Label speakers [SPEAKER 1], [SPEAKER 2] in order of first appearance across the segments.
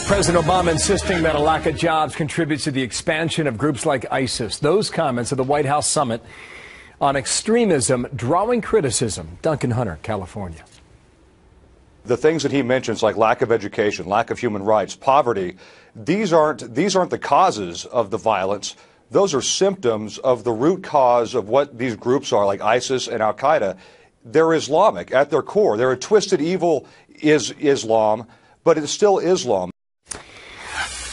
[SPEAKER 1] President Obama insisting that a lack of jobs contributes to the expansion of groups like ISIS. Those comments at the White House summit on extremism drawing criticism. Duncan Hunter, California.
[SPEAKER 2] The things that he mentions, like lack of education, lack of human rights, poverty, these aren't the causes of the violence. Those are symptoms of the root cause of what these groups are, like ISIS and Al-Qaeda. They're Islamic at their core. They're a twisted evil Islam, but it's still Islam.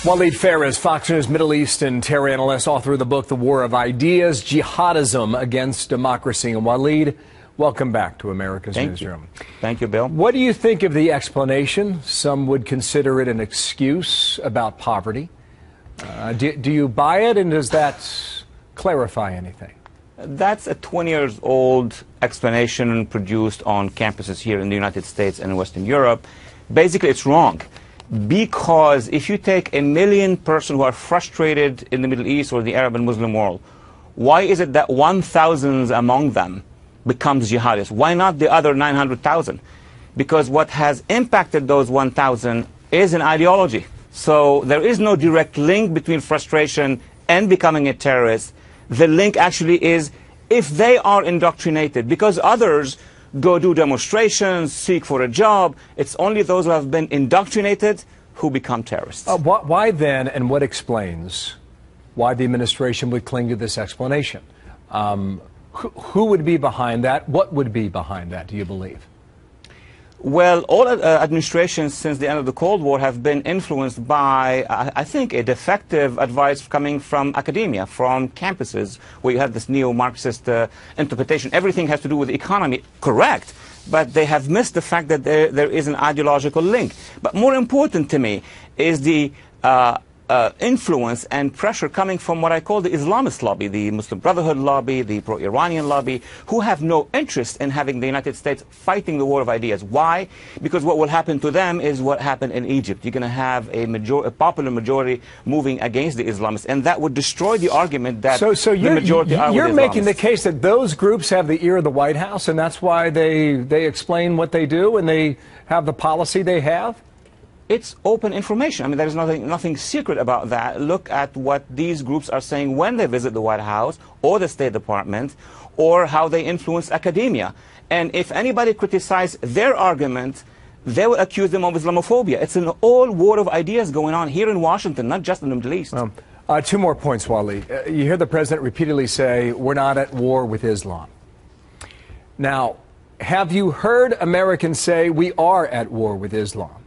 [SPEAKER 1] Waleed Phares, Fox News Middle East and terror analyst, author of the book The War of Ideas, Jihadism Against Democracy. And Waleed, welcome back to America's Newsroom.
[SPEAKER 3] Thank you, Bill.
[SPEAKER 1] What do you think of the explanation? Some would consider it an excuse about poverty. Do you buy it, and does that clarify anything?
[SPEAKER 3] That's a 20-year-old explanation produced on campuses here in the United States and in Western Europe. Basically, it's wrong. Because if you take 1 million persons who are frustrated in the Middle East or the Arab and Muslim world, why is it that 1,000 among them becomes jihadists? Why not the other 900,000? Because what has impacted those 1,000 is an ideology. So there is no direct link between frustration and becoming a terrorist. The link actually is if they are indoctrinated, because others go do demonstrations, seek for a job. It's only those who have been indoctrinated who become terrorists.
[SPEAKER 1] Why then, and what explains why the administration would cling to this explanation? Who would be behind that? What would be behind that, do you believe?
[SPEAKER 3] Well, all administrations since the end of the Cold War have been influenced by, I think, a defective advice coming from academia, from campuses, where you have this neo-Marxist interpretation. Everything has to do with the economy, correct, but they have missed the fact that there is an ideological link. But more important to me is the influence and pressure coming from what I call the Islamist lobby, the Muslim Brotherhood lobby, the pro-Iranian lobby, who have no interest in having the United States fighting the war of ideas. Why? Because what will happen to them is what happened in Egypt. You're going to have a popular majority moving against the Islamists, and that would destroy the argument that the majority are with
[SPEAKER 1] You're
[SPEAKER 3] Islamists.
[SPEAKER 1] making the case that those groups have the ear of the White House, and that's why they explain what they do and they have the policy they have?
[SPEAKER 3] It's open information. I mean, there's nothing secret about that. Look at what these groups are saying when they visit the White House or the State Department, or how they influence academia. And if anybody criticizes their argument, they will accuse them of Islamophobia. It's an old war of ideas going on here in Washington, not just in the Middle East.
[SPEAKER 1] Two more points, Waleed. You hear the president repeatedly say, we're not at war with Islam. Now, have you heard Americans say we are at war with Islam?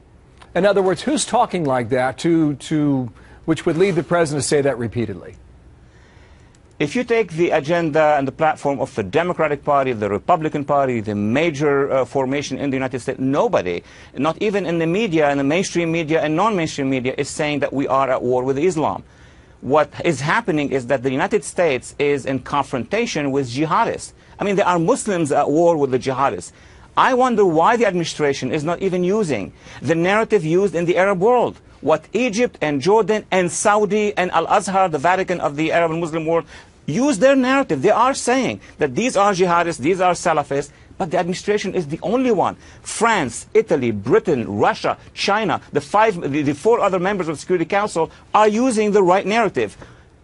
[SPEAKER 1] In other words, who's talking like that which would lead the president to say that repeatedly?
[SPEAKER 3] If you take the agenda and the platform of the Democratic Party, the Republican Party, the major formation in the United States, nobody, not even in the media, in the mainstream media and non-mainstream media, is saying that we are at war with Islam. What is happening is that the United States is in confrontation with jihadists. I mean, there are Muslims at war with the jihadists. I wonder why the administration is not even using the narrative used in the Arab world. What Egypt and Jordan and Saudi and Al-Azhar, the Vatican of the Arab and Muslim world, use their narrative. They are saying that these are jihadists, these are Salafists, but the administration is the only one. France, Italy, Britain, Russia, China, the 4 other members of the Security Council are using the right narrative.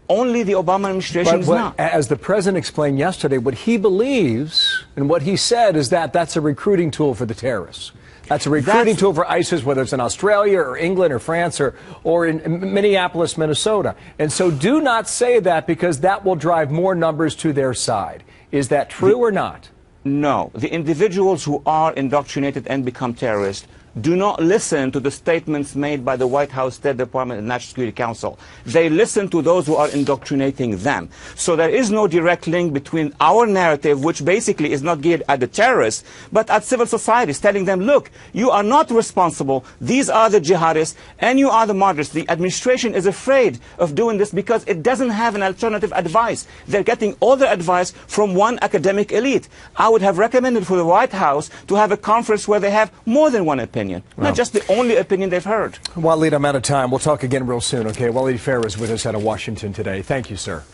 [SPEAKER 3] Only the Obama administration is not.
[SPEAKER 1] As the president explained yesterday, what he believes and what he said is that that's a recruiting tool for the terrorists. That's a recruiting tool for ISIS, whether it's in Australia or England or France or in Minneapolis, Minnesota. And so do not say that, because that will drive more numbers to their side. Is that true or not?
[SPEAKER 3] No. The individuals who are indoctrinated and become terrorists do not listen to the statements made by the White House, State Department, and National Security Council. They listen to those who are indoctrinating them. So there is no direct link between our narrative, which basically is not geared at the terrorists, but at civil societies, telling them, look, you are not responsible. These are the jihadists, and you are the moderates. The administration is afraid of doing this because it doesn't have an alternative advice. They're getting all their advice from one academic elite. I would have recommended for the White House to have a conference where they have more than one opinion. Not just the only opinion they've heard.
[SPEAKER 1] Waleed, I'm out of time. We'll talk again real soon, okay? Waleed Phares with us out of Washington today. Thank you, sir.